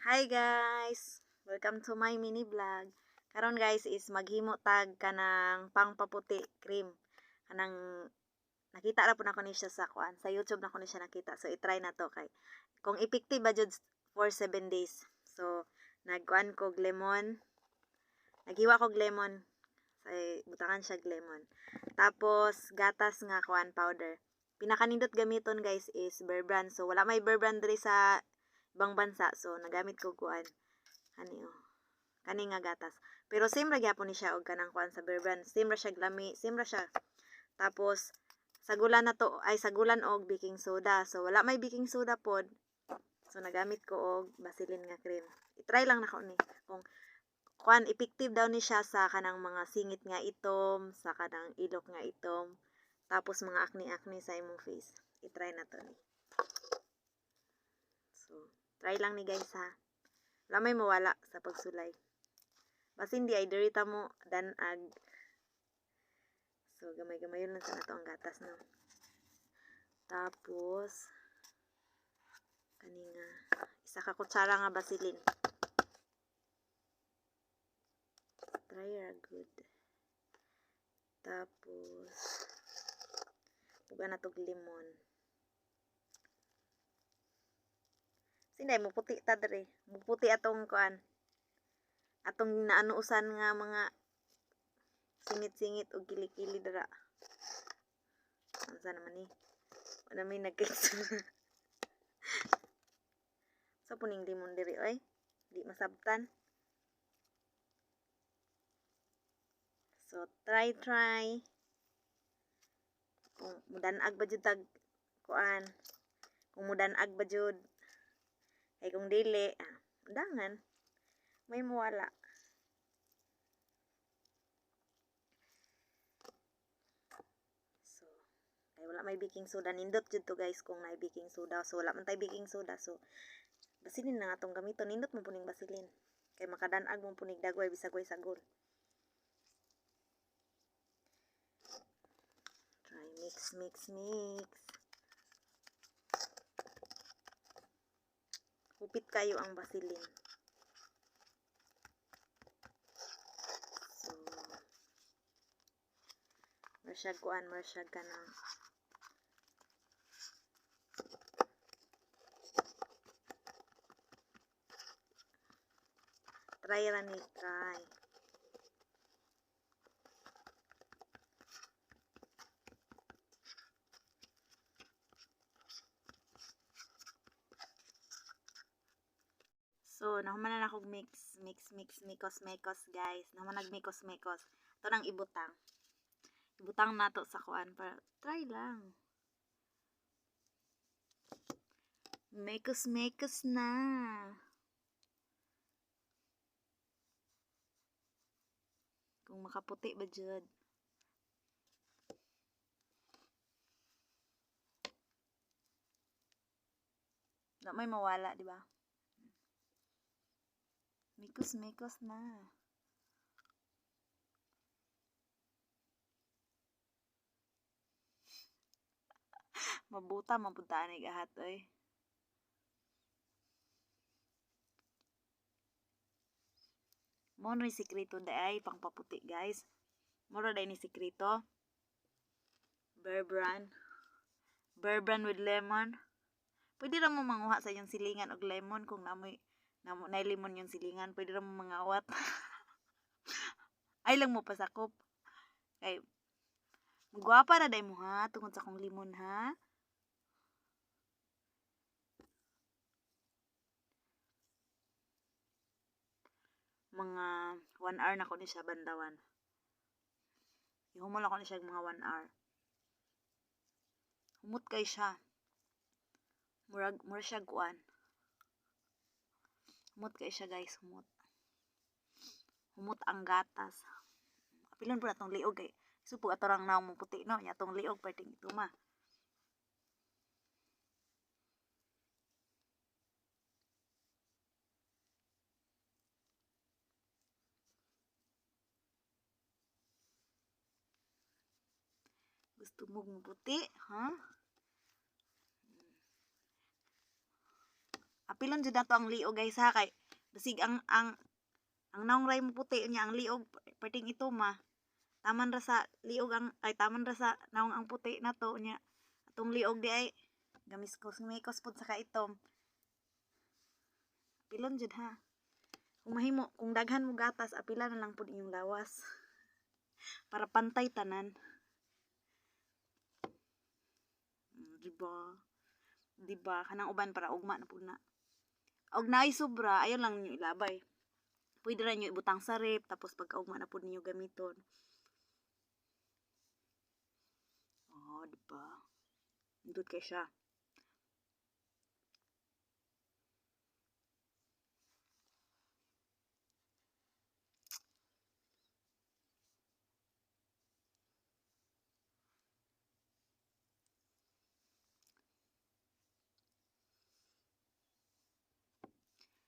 Hi guys! Welcome to my mini vlog. Karon guys is maghimo tag kanang pangpaputi cream. Kanang nakita ra po nako ni siya sa kuan. Sa YouTube nako ni siya nakita. So i-try na to kay kung effective ba jud for 7 days. So nagkuan ko lemon. Naghiwa ko lemon. Say butangan siya lemon. Tapos gatas nga kuan powder. Pinakanindot gamiton guys is Bear Brand. So wala may Bear Brand diri sa ibang bansa. So nagamit ko kuan ani kani nga gatas. Pero same ra gyapon ni siya og kanang kuan sa Bear Brand. Same ra siya glami, same ra siya. Tapos sagulan na to ay sagulan og baking soda. So wala may baking soda pod. So nagamit ko og Vaseline nga cream. I-try lang nako ni kung kuan effective daw ni siya sa kanang mga singit nga itom, sa kanang ilok nga itom, tapos mga acne-acne sa imong face. I-try na to ni. So, try lang ni guys ha. Wala may mawala sa pagsulay. Basta hindi ay dirita mo danag. So, gamay-gamay yun lang sa nato ang gatas no. Tapos, kaninga, isa ka kutsara nga Vaseline. Try ra good. Tapos, uga na tog lemon. Sinday mo puti ta dere. Muputi atong kuan. Atong naanuusan nga mga singit-singit o kili-kili dara. Unsa naman ni? Wala may nagkaisura. Sa puning limon diri oy. Di masabtan. So try. Kung mudanag ba jud tag kuan. Kung mudanag ba jud. Ay kung dili, dangan. May muwala. So, ay wala may baking soda. Nindot jud to guys kung may baking soda. So, wala man tay baking soda. So, basilin na nga itong gamiton. Nindot mo puning basilin. Kay makadanag mo puning dagway bisagway sagol. Try mix. Hupit kayo ang basilin. So, marsyag ka na. Try ra ni, try. So, nahuman na akong mix, mekos guys. Nahuman nagmekos. Ito nang ibutang. Ibutang nato sa kuan para try lang. Mekos na. Kung makaputi ba jud. Na may mawala, di ba? Mekos na. Mabuta mapuntaan ni gahat oy. Mo ni sikreto day pangpaputi guys. Moro day ni sikreto. Bear Brand with lemon. Pwede ra mo manguha sa yung silingan og lemon kung namoy na lemon yung silingan. Pwede ra mo mangawat. Ay lang mo pasakop. Kay magwapa ra day mo ha tungod sa kong limon ha. Mga 1 hour na ko ni siya bandawan. Ihumol ako ni siya mga 1 hour. Humot kay siya. Murag siya kuan. Humot kay siya guys, humot. Humot ang gatas. Apilon po na tong liog kay supo atorang naong mo puti no, nya tong liog perting ituma. Gusto mo puti, ha? apilon jud nato ang liog guys ha kay basig ang naong ray mo puti niya ang liog perting ito taman ra sa liog taman ra sa naong ang puti nato nya atong liog di ay gamis ko sumikos pud sa kaitom. Apilon jud ha. Kung mahimo kung daghan mo gatas apila na lang pud inyong lawas para pantay tanan. Diba kanang uban para ugma na pud na. Og naay sobra ayon lang ninyo ilabay. Pwede ra nyo ibutang sa rep tapos pagkaugma na pud ninyo gamiton. Oh, diba? Indot kay siya.